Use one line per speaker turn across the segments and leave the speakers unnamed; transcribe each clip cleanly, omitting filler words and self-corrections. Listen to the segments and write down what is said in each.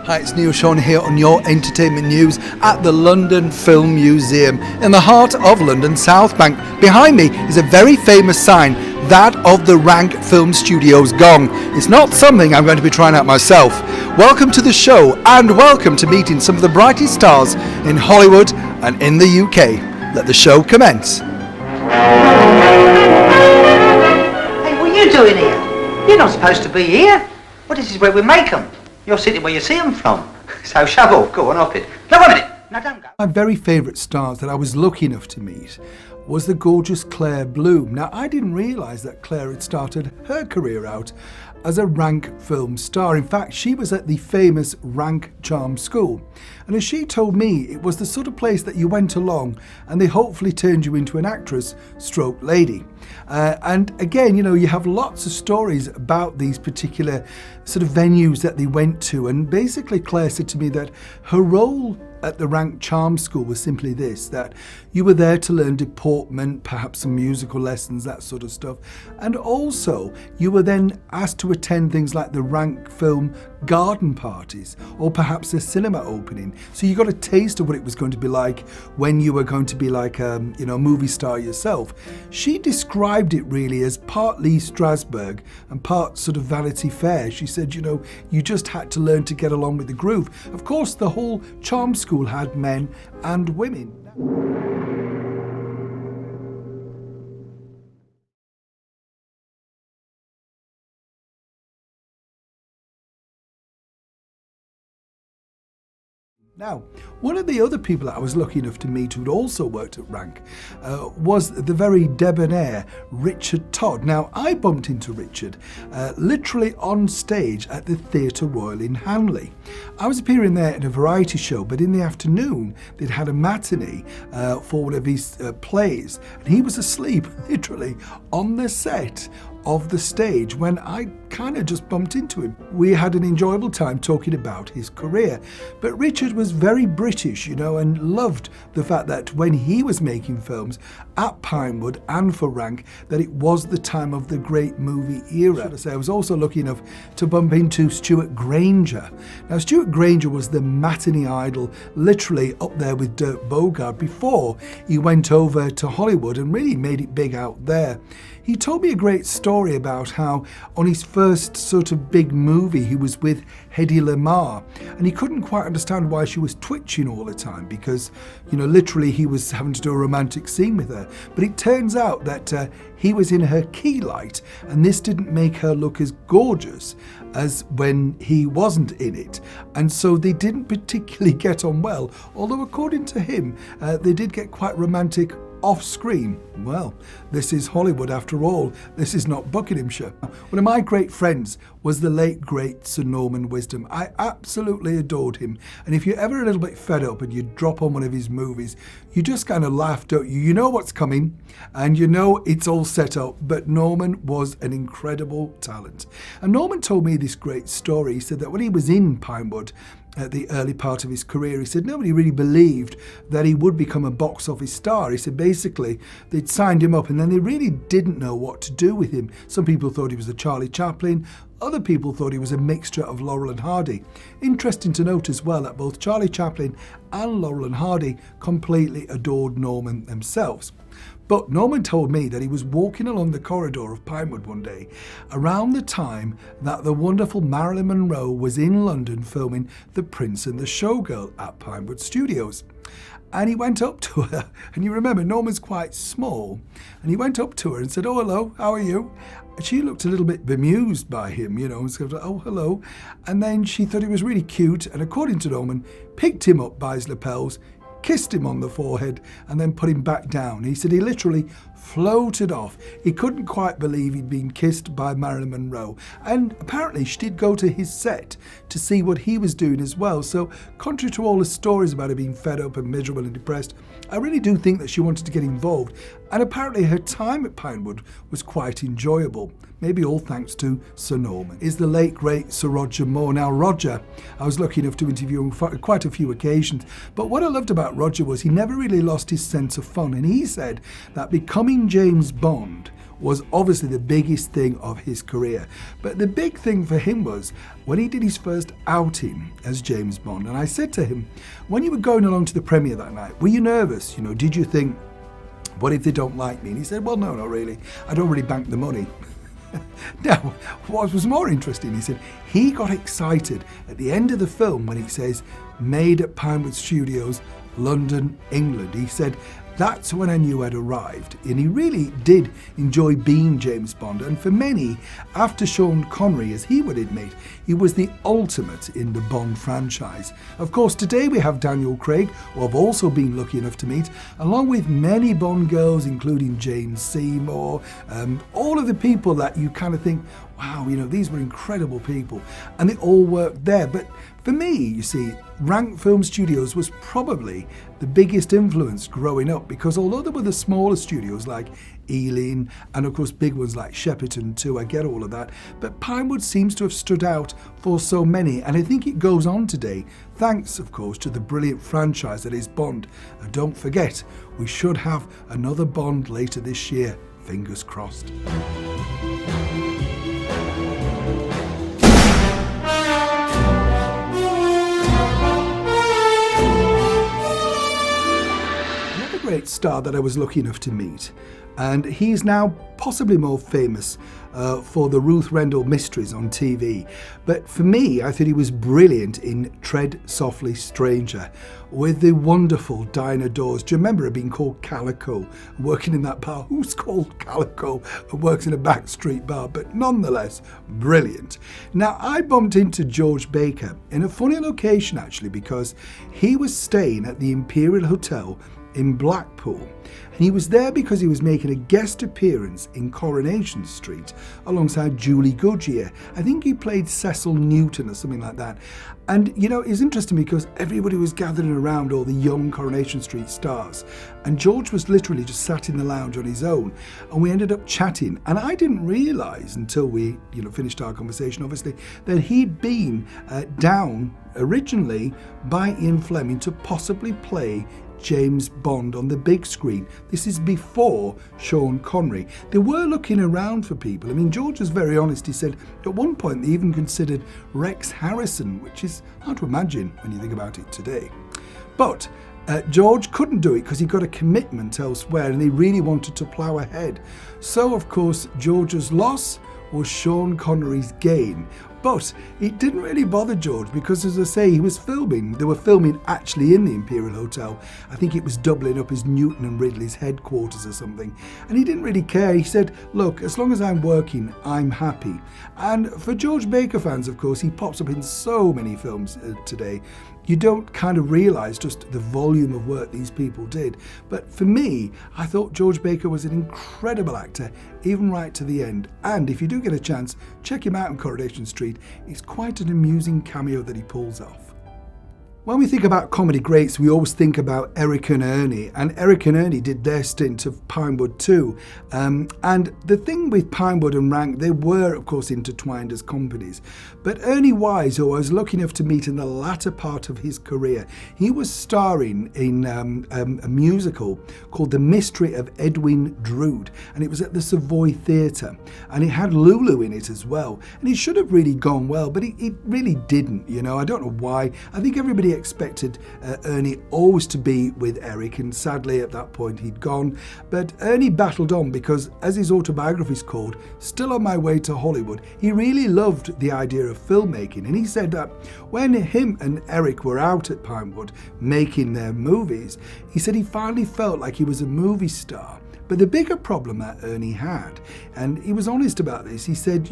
Hi, it's Neil Sean here on your entertainment news at the London Film Museum in the heart of London South Bank. Behind me is a very famous sign, that of the Rank Film Studios gong. It's not something I'm going to be trying out myself. Welcome to the show and welcome to meeting some of the brightest stars in Hollywood and in the UK. Let the show commence.
Hey, what are you doing here? You're not supposed to be here. Well, this is where we make them. You're sitting where you see them from. So shovel, go on off it. No, wait a minute. No, don't go.
My very favourite stars that I was lucky enough to meet was the gorgeous Claire Bloom. Now, I didn't realise that Claire had started her career out as a Rank film star. In fact, she was at the famous Rank Charm School. And as she told me, it was the sort of place that you went along and they hopefully turned you into an actress stroke lady. And again, you know, you have lots of stories about these particular sort of venues that they went to. And basically, Claire said to me that her role at the Rank Charm School was simply this, that you were there to learn deportment, perhaps some musical lessons, that sort of stuff. And also, you were then asked to attend things like the Rank Film garden parties, or perhaps a cinema opening. So you got a taste of what it was going to be like when you were going to be like a movie star yourself. She described it really as part Lee Strasberg and part sort of Vanity Fair. She said, you know, you just had to learn to get along with the groove. Of course, the whole Charm School had men and women. Now, one of the other people that I was lucky enough to meet who'd also worked at Rank was the very debonair Richard Todd. Now, I bumped into Richard literally on stage at the Theatre Royal in Hanley. I was appearing there in a variety show, but in the afternoon they'd had a matinee for one of his plays, and he was asleep literally on the set of the stage when I kind of just bumped into him. We had an enjoyable time talking about his career, but Richard was very British, you know, and loved the fact that when he was making films at Pinewood and for Rank, that it was the time of the great movie era. I was also lucky enough to bump into Stewart Granger. Now, Stewart Granger was the matinee idol, literally up there with Dirk Bogarde before he went over to Hollywood and really made it big out there. He told me a great story about how on his first sort of big movie he was with Hedy Lamarr, and he couldn't quite understand why she was twitching all the time because, you know, literally he was having to do a romantic scene with her. But it turns out that he was in her key light, and this didn't make her look as gorgeous as when he wasn't in it. And so they didn't particularly get on well, although according to him, they did get quite romantic off screen. Well, this is Hollywood after all. This is not Buckinghamshire. One of my great friends was the late great Sir Norman Wisdom. I absolutely adored him. And if you're ever a little bit fed up and you drop on one of his movies, you just kind of laugh, don't you? You know what's coming and you know it's all set up, but Norman was an incredible talent. And Norman told me this great story. He said that when he was in Pinewood, at the early part of his career, he said nobody really believed that he would become a box office star. He said basically they'd signed him up and then they really didn't know what to do with him. Some people thought he was a Charlie Chaplin, other people thought he was a mixture of Laurel and Hardy. Interesting to note as well that both Charlie Chaplin and Laurel and Hardy completely adored Norman themselves. But Norman told me that he was walking along the corridor of Pinewood one day around the time that the wonderful Marilyn Monroe was in London filming The Prince and the Showgirl at Pinewood Studios. And he went up to her, and you remember Norman's quite small, and he went up to her and said, "Oh, hello, how are you?" And she looked a little bit bemused by him, you know, and said, "Oh, hello." And then she thought he was really cute, and according to Norman, picked him up by his lapels, kissed him on the forehead and then put him back down. He said he literally floated off. He couldn't quite believe he'd been kissed by Marilyn Monroe. And apparently she did go to his set to see what he was doing as well. So contrary to all the stories about her being fed up and miserable and depressed, I really do think that she wanted to get involved. And apparently her time at Pinewood was quite enjoyable. Maybe all thanks to Sir Norman. Is the late great Sir Roger Moore. Now Roger, I was lucky enough to interview him on quite a few occasions, but what I loved about Roger was he never really lost his sense of fun, and he said that becoming James Bond was obviously the biggest thing of his career. But the big thing for him was when he did his first outing as James Bond. And I said to him, when you were going along to the premiere that night, were you nervous? Did you think, what if they don't like me? And he said, well, no, not really. I don't really bank the money. Now, what was more interesting, he said, he got excited at the end of the film when it says, made at Pinewood Studios, London, England. He said, that's when I knew I'd arrived. And he really did enjoy being James Bond. And for many, after Sean Connery, as he would admit, he was the ultimate in the Bond franchise. Of course, today we have Daniel Craig, who I've also been lucky enough to meet, along with many Bond girls, including Jane Seymour, all of the people that you kind of think, wow, these were incredible people. And they all worked there. But for me, you see, Rank Film Studios was probably the biggest influence growing up, because although there were the smaller studios like Ealing and of course big ones like Shepperton too, I get all of that, but Pinewood seems to have stood out for so many, and I think it goes on today, thanks of course to the brilliant franchise that is Bond. And don't forget, we should have another Bond later this year, fingers crossed. Great star that I was lucky enough to meet, and he's now possibly more famous for the Ruth Rendell Mysteries on TV. But for me, I thought he was brilliant in Tread Softly Stranger with the wonderful Dinah Dawes. Do you remember her being called Calico, working in that bar? Who's called Calico and works in a backstreet bar? But nonetheless, brilliant. Now, I bumped into George Baker in a funny location actually, because he was staying at the Imperial Hotel in Blackpool, and he was there because he was making a guest appearance in Coronation Street alongside Julie Goodyear. I think he played Cecil Newton or something like that. And it's interesting because everybody was gathering around, all the young Coronation Street stars, and George was literally just sat in the lounge on his own, and we ended up chatting. And I didn't realise until we finished our conversation, obviously, that he'd been down originally by Ian Fleming to possibly play James Bond on the big screen. This is before Sean Connery. They were looking around for people. I mean, George was very honest. He said at one point they even considered Rex Harrison, which is hard to imagine when you think about it today. But George couldn't do it because he got a commitment elsewhere and they really wanted to plough ahead. So, of course, George's loss was Sean Connery's gain. But it didn't really bother George because, as I say, he was filming. They were filming actually in the Imperial Hotel. I think it was doubling up as Newton and Ridley's headquarters or something. And he didn't really care. He said, look, as long as I'm working, I'm happy. And for George Baker fans, of course, he pops up in so many films today. You don't kind of realise just the volume of work these people did. But for me, I thought George Baker was an incredible actor, even right to the end. And if you do get a chance, check him out on Coronation Street. It's quite an amusing cameo that he pulls off. When we think about comedy greats, we always think about Eric and Ernie, and Eric and Ernie did their stint of Pinewood too. And the thing with Pinewood and Rank, they were of course intertwined as companies. But Ernie Wise, who I was lucky enough to meet in the latter part of his career, he was starring in a musical called The Mystery of Edwin Drood, and it was at the Savoy Theatre, and it had Lulu in it as well. And it should have really gone well, but it really didn't. I don't know why. I think everybody expected Ernie always to be with Eric, and sadly at that point he'd gone. But Ernie battled on because, as his autobiography is called, Still on My Way to Hollywood, he really loved the idea of filmmaking. And he said that when him and Eric were out at Pinewood making their movies, he said he finally felt like he was a movie star. But the bigger problem that Ernie had, and he was honest about this, he said,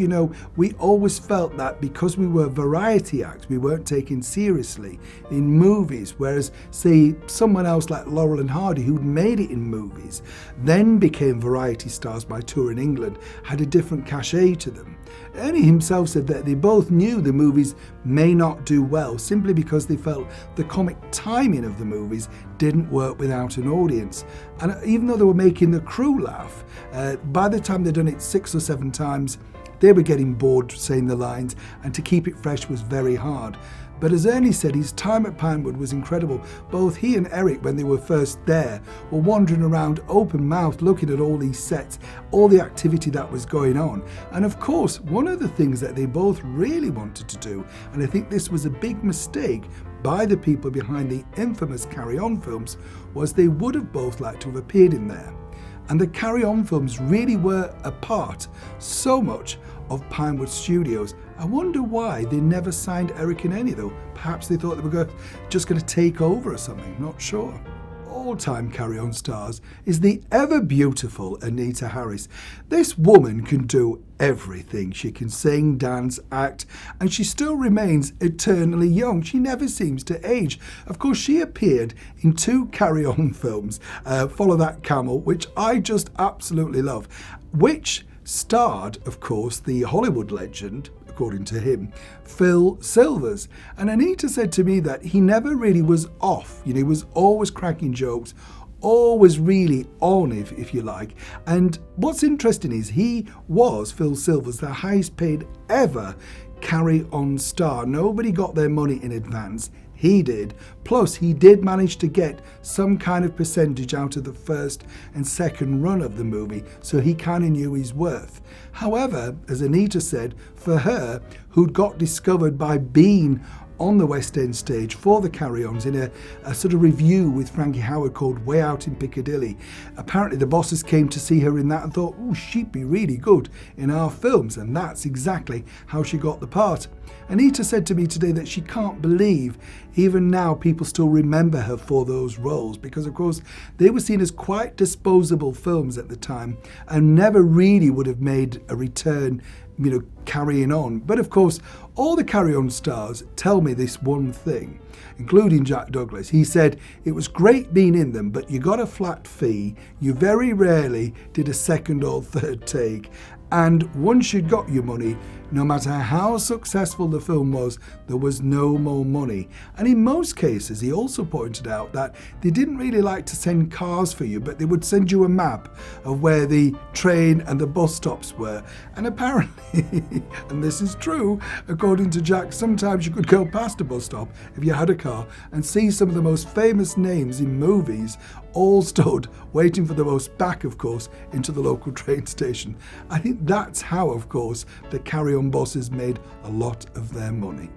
we always felt that because we were variety acts, we weren't taken seriously in movies, whereas, say, someone else like Laurel and Hardy, who'd made it in movies, then became variety stars by touring England, had a different cachet to them. Ernie himself said that they both knew the movies may not do well simply because they felt the comic timing of the movies didn't work without an audience. And even though they were making the crew laugh, by the time they'd done it 6 or 7 times, they were getting bored saying the lines, and to keep it fresh was very hard. But as Ernie said, his time at Pinewood was incredible. Both he and Eric, when they were first there, were wandering around open-mouthed looking at all these sets, all the activity that was going on. And of course, one of the things that they both really wanted to do, and I think this was a big mistake by the people behind the infamous Carry On films, was they would have both liked to have appeared in there. And the Carry On films really were a part, so much, of Pinewood Studios. I wonder why they never signed Eric and Ernie though. Perhaps they thought they were just going to take over or something, not sure. All-time Carry On stars is the ever-beautiful Anita Harris. This woman can do everything. She can sing, dance, act, and she still remains eternally young. She never seems to age. Of course, she appeared in 2 Carry On films, Follow That Camel, which I just absolutely love, which starred, of course, the Hollywood legend, according to him, Phil Silvers. And Anita said to me that he never really was off. You know, he was always cracking jokes, always really on, if you like. And what's interesting is he was, Phil Silvers, the highest paid ever Carry On star. Nobody got their money in advance. He did. Plus, he did manage to get some kind of percentage out of the first and second run of the movie, so he kind of knew his worth. However, as Anita said, for her, who'd got discovered by being on the West End stage for the Carry-Ons in a sort of review with Frankie Howerd called Way Out in Piccadilly. Apparently the bosses came to see her in that and thought, oh, she'd be really good in our films, and that's exactly how she got the part. Anita said to me today that she can't believe even now people still remember her for those roles, because of course they were seen as quite disposable films at the time and never really would have made a return, you know, carrying on. But of course, all the Carry On stars tell me this one thing, including Jack Douglas. He said, it was great being in them, but you got a flat fee. You very rarely did a second or third take. And once you got your money, no matter how successful the film was, there was no more money. And in most cases, he also pointed out that they didn't really like to send cars for you, but they would send you a map of where the train and the bus stops were. And apparently, and this is true, according to Jack, sometimes you could go past a bus stop if you had a car and see some of the most famous names in movies all stood waiting for the bus back, of course, into the local train station. I think that's how, of course, the Carry On bosses made a lot of their money.